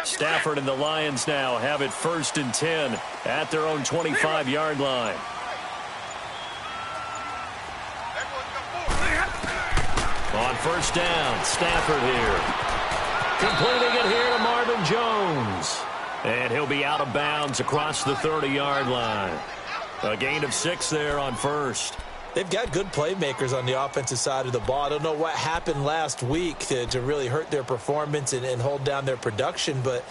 Stafford and the Lions now have it 1st and 10 at their own 25-yard line. On 1st down, Stafford here. Completing it here to Marvin Jones. And he'll be out of bounds across the 30-yard line. A gain of 6 there on 1st. They've got good playmakers on the offensive side of the ball. I don't know what happened last week to really hurt their performance and hold down their production, but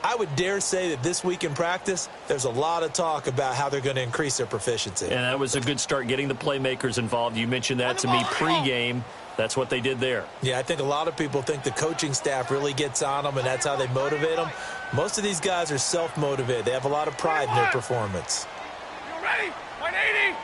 I would dare say that this week in practice, there's a lot of talk about how they're going to increase their proficiency. And that was a good start getting the playmakers involved. You mentioned that to me pregame. That's what they did there. Yeah, I think a lot of people think the coaching staff really gets on them, and that's how they motivate them. Most of these guys are self-motivated. They have a lot of pride in their performance. You ready? 180.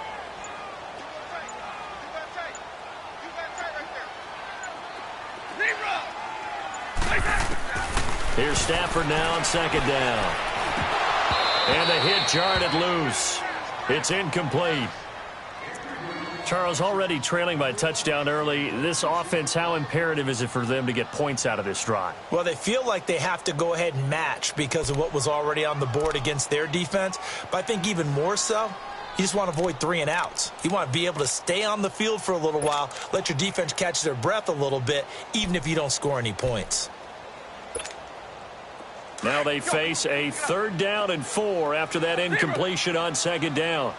Here's Stafford now on 2nd down. And the hit jarred it loose. It's incomplete. Charles, already trailing by a touchdown early. This offense, how imperative is it for them to get points out of this drive? Well, they feel like they have to go ahead and match because of what was already on the board against their defense. But I think even more so, you just want to avoid 3 and outs. You want to be able to stay on the field for a little while, let your defense catch their breath a little bit, even if you don't score any points. Now they face a 3rd down and 4 after that incompletion on 2nd down.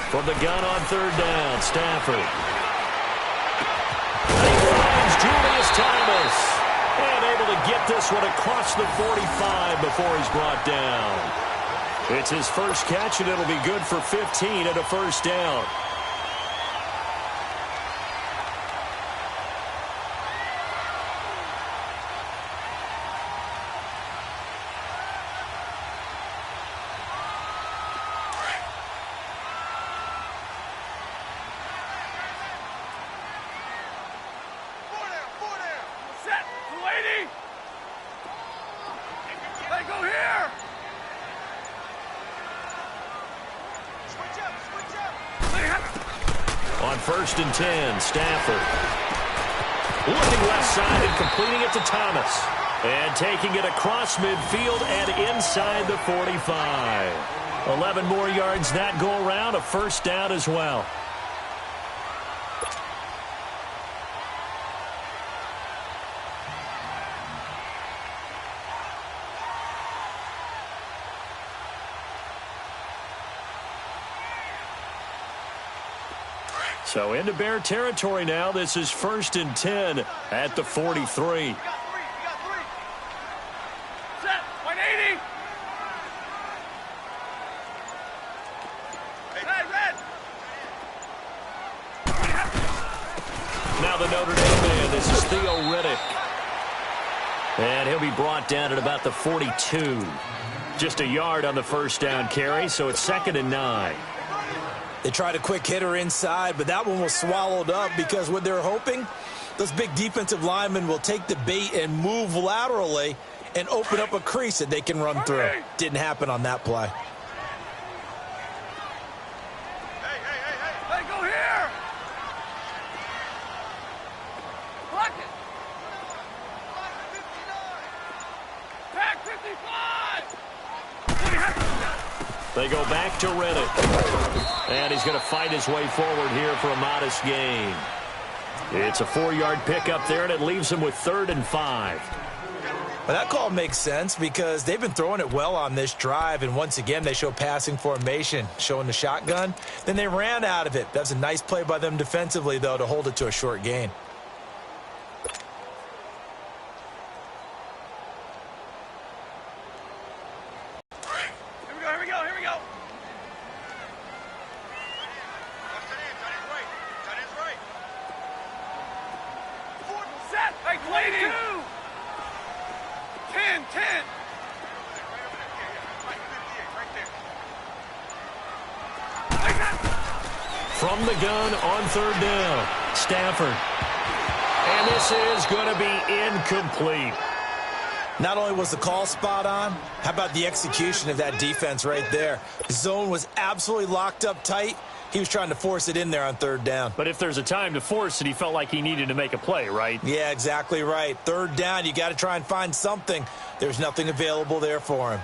From the gun on 3rd down, Stafford. He finds Julius Thomas. And able to get this one across the 45 before he's brought down. It's his first catch, and it'll be good for 15 at a 1st down. On 1st and 10, Stafford. Looking left side and completing it to Thomas. And taking it across midfield and inside the 45. 11 more yards that go around, a 1st down as well. So into Bear territory now. This is 1st and 10 at the 43. Set, 180. Red. Now the Notre Dame man. This is Theo Riddick. And he'll be brought down at about the 42. Just a yard on the 1st down carry, so it's 2nd and 9. They tried a quick hitter inside, but that one was swallowed up because what they're hoping, those big defensive linemen will take the bait and move laterally and open up a crease that they can run through. Didn't happen on that play. Hey, go here. Block it. Pack 55. They go back to Riddick. And he's going to fight his way forward here for a modest gain. It's a 4-yard pickup there, and it leaves him with 3rd and 5. Well, that call makes sense because they've been throwing it well on this drive, and once again they show passing formation, showing the shotgun. Then they ran out of it. That's a nice play by them defensively, though, to hold it to a short gain. From the gun on 3rd down, Stafford. And this is going to be incomplete. Not only was the call spot on, how about the execution of that defense right there? The zone was absolutely locked up tight. He was trying to force it in there on third down. But if there's a time to force it, he felt like he needed to make a play, right? Yeah, exactly right. Third down, you got to try and find something. There's nothing available there for him.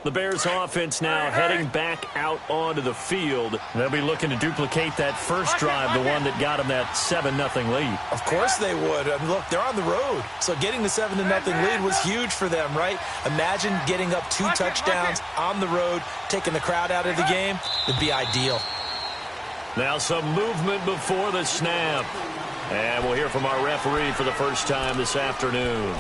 The Bears offense now heading back out onto the field. They'll be looking to duplicate that first drive, the one that got them that 7-0 lead. Of course they would. I mean, look, they're on the road. So getting the 7-0 lead was huge for them, right? Imagine getting up 2 touchdowns on the road, taking the crowd out of the game. It'd be ideal. Now some movement before the snap. And we'll hear from our referee for the first time this afternoon.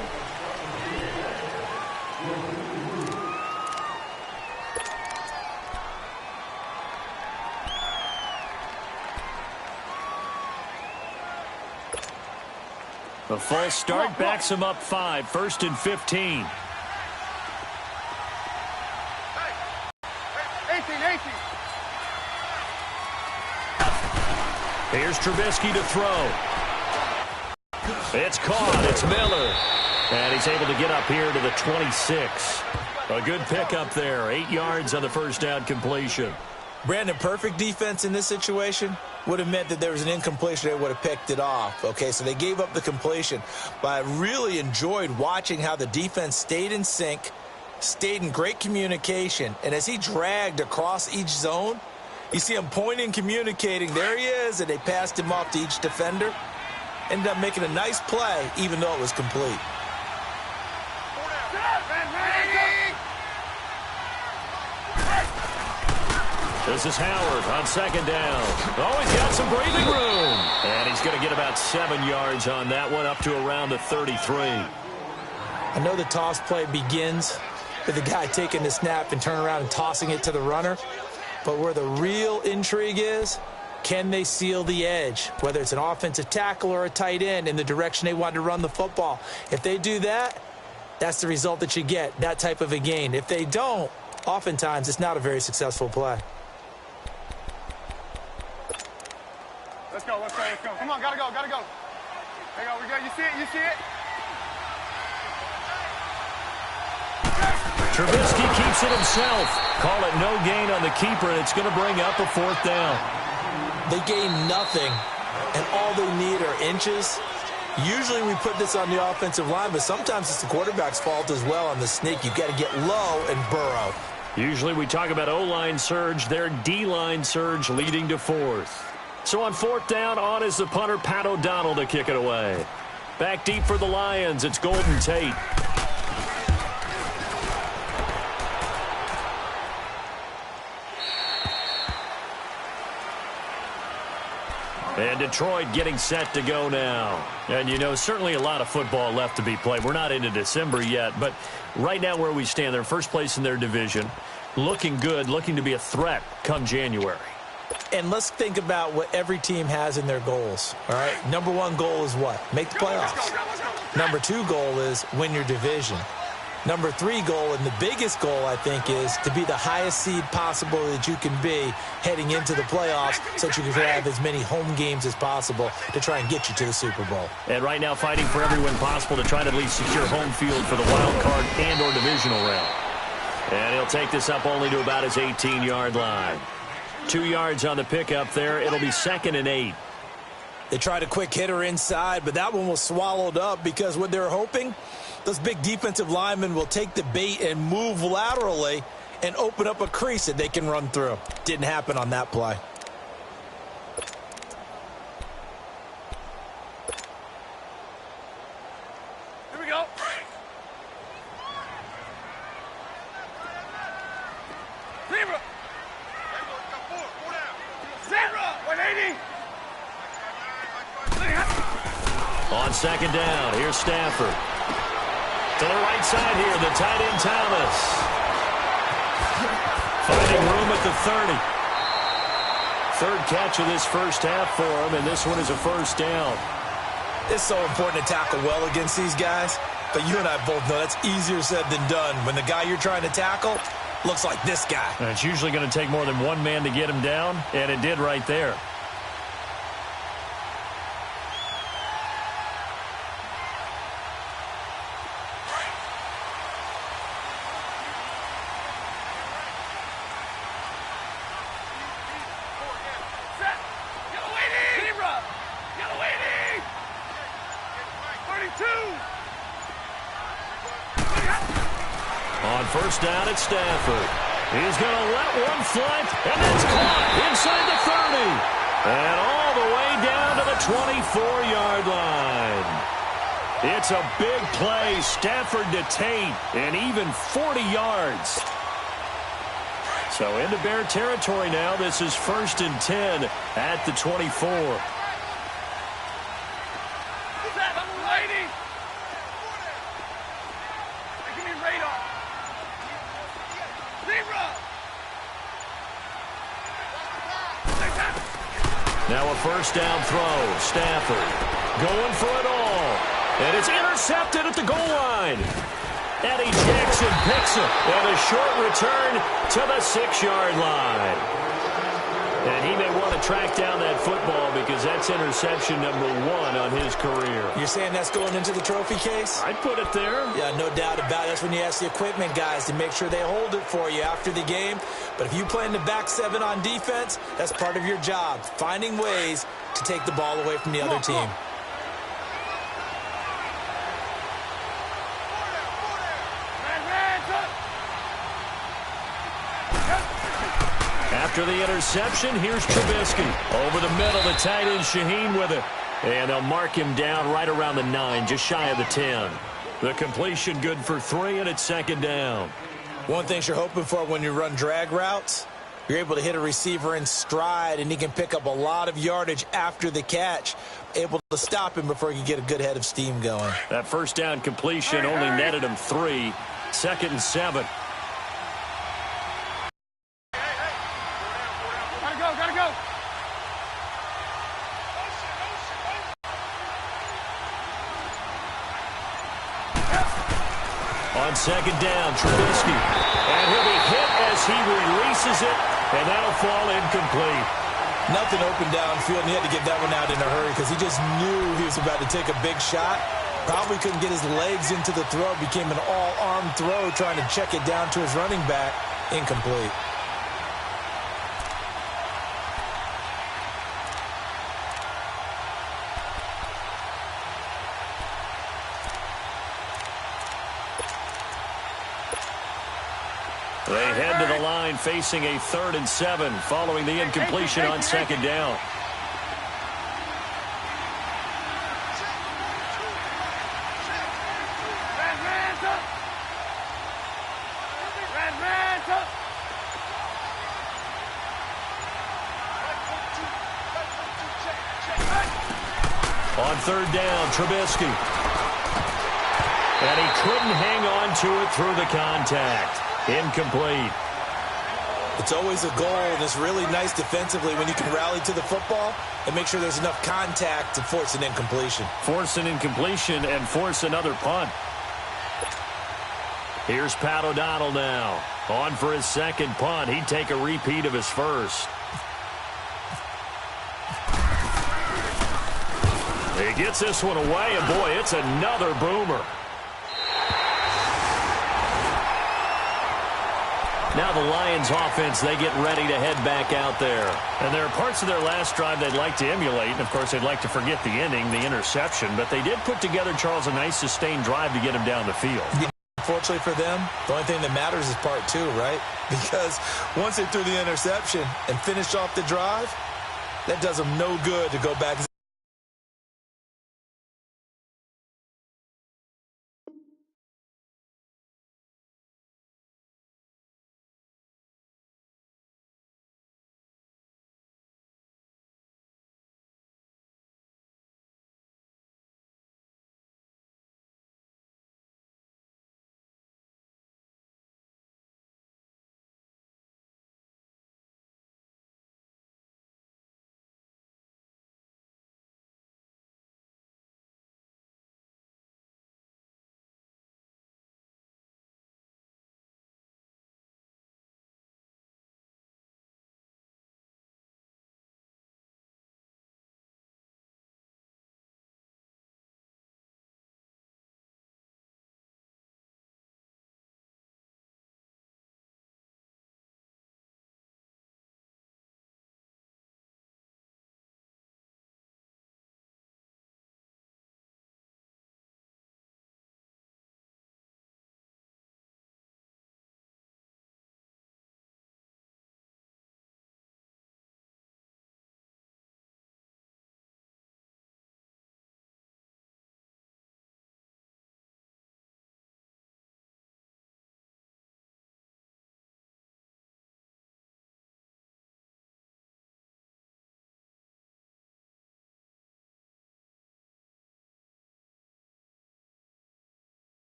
A false start backs him up 5, 1st and 15. 18. Here's Trubisky to throw. It's caught. It's Miller. And he's able to get up here to the 26. A good pickup there. 8 yards on the first down completion. Brandon, perfect defense in this situation would have meant that there was an incompletion. They would have picked it off. Okay, so they gave up the completion. But I really enjoyed watching how the defense stayed in sync, stayed in great communication. And as he dragged across each zone, you see him pointing, communicating. There he is, and they passed him off to each defender. Ended up making a nice play, even though it was complete. This is Howard on second down. Oh, he's got some breathing room. And he's going to get about 7 yards on that one, up to around the 33. I know the toss play begins with the guy taking the snap and turning around and tossing it to the runner. But where the real intrigue is, can they seal the edge? Whether it's an offensive tackle or a tight end in the direction they want to run the football. If they do that, that's the result that you get, that type of a gain. If they don't, oftentimes it's not a very successful play. Let's go. Come on, gotta go. There you go, we got, you see it? Trubisky keeps it himself. Call it no gain on the keeper, and it's going to bring up a 4th down. They gain nothing, and all they need are inches. Usually we put this on the offensive line, but sometimes it's the quarterback's fault as well on the sneak. You've got to get low and burrow. Usually we talk about O-line surge, their D-line surge leading to 4th. So on 4th down, on is the punter, Pat O'Donnell, to kick it away. Back deep for the Lions, it's Golden Tate. And Detroit getting set to go now. And, you know, certainly a lot of football left to be played. We're not into December yet, but right now where we stand, they're first place in their division. Looking good, looking to be a threat come January. And let's think about what every team has in their goals, all right? Number 1 goal is what? Make the playoffs. Number 2 goal is win your division. Number 3 goal, and the biggest goal, I think, is to be the highest seed possible that you can be heading into the playoffs so that you can have as many home games as possible to try and get you to the Super Bowl. And right now fighting for every win possible to try to at least secure home field for the wild card and or divisional round. And he'll take this up only to about his 18-yard line. 2 yards on the pickup there. It'll be 2nd and 8. They tried a quick hitter inside, but that one was swallowed up because what they're hoping, those big defensive linemen will take the bait and move laterally and open up a crease that they can run through. Didn't happen on that play. Here we go. Zebra. Zebra. 180. second down. Here's Stafford. To the right side here, the tight end Thomas. Finding room at the 30. Third catch of this first half for him, and this one is a first down. It's so important to tackle well against these guys, but you and I both know that's easier said than done when the guy you're trying to tackle looks like this guy. And it's usually going to take more than one man to get him down, and it did right there. On first down at Stafford. He's going to let one fly, and that's caught inside the 30. And all the way down to the 24-yard line. It's a big play. Stafford to Tate, and even 40 yards. So into Bear territory now. This is 1st and 10 at the 24. Now a first down throw. Stafford going for it all. And it's intercepted at the goal line. Eddie Jackson picks it. And a short return to the 6-yard line. And he may want to track down that football because that's interception number 1 on his career. You're saying that's going into the trophy case? I'd put it there. Yeah, no doubt about it. That's when you ask the equipment guys to make sure they hold it for you after the game. But if you play in the back 7 on defense, that's part of your job, finding ways to take the ball away from the other team. After the interception, here's Trubisky. Over the middle, the tight end Shaheen with it. And they'll mark him down right around the 9, just shy of the 10. The completion good for 3, and it's second down. One thing you're hoping for when you run drag routes, you're able to hit a receiver in stride, and he can pick up a lot of yardage after the catch, able to stop him before he can get a good head of steam going. That first down completion only netted him 3. 2nd and 7. Gotta go. On second down, Trubisky. And he'll be hit as he releases it, and that'll fall incomplete. Nothing open downfield, and he had to get that one out in a hurry because he just knew he was about to take a big shot. Probably couldn't get his legs into the throw. Became an all-arm throw trying to check it down to his running back. Incomplete. They head to the line facing a 3rd and 7 following the incompletion on second down. On 3rd down, Trubisky. And he couldn't hang on to it through the contact. Incomplete. It's always a goal, and it's really nice defensively when you can rally to the football and make sure there's enough contact to force an incompletion. Force an incompletion and force another punt. Here's Pat O'Donnell now. On for his second punt. He'd take a repeat of his first. He gets this one away, and boy, it's another boomer. Now the Lions offense, they get ready to head back out there. And there are parts of their last drive they'd like to emulate. And, of course, they'd like to forget the inning, the interception. But they did put together, Charles, a nice sustained drive to get him down the field. Unfortunately for them, the only thing that matters is part 2, right? Because once they threw the interception and finished off the drive, that does them no good to go back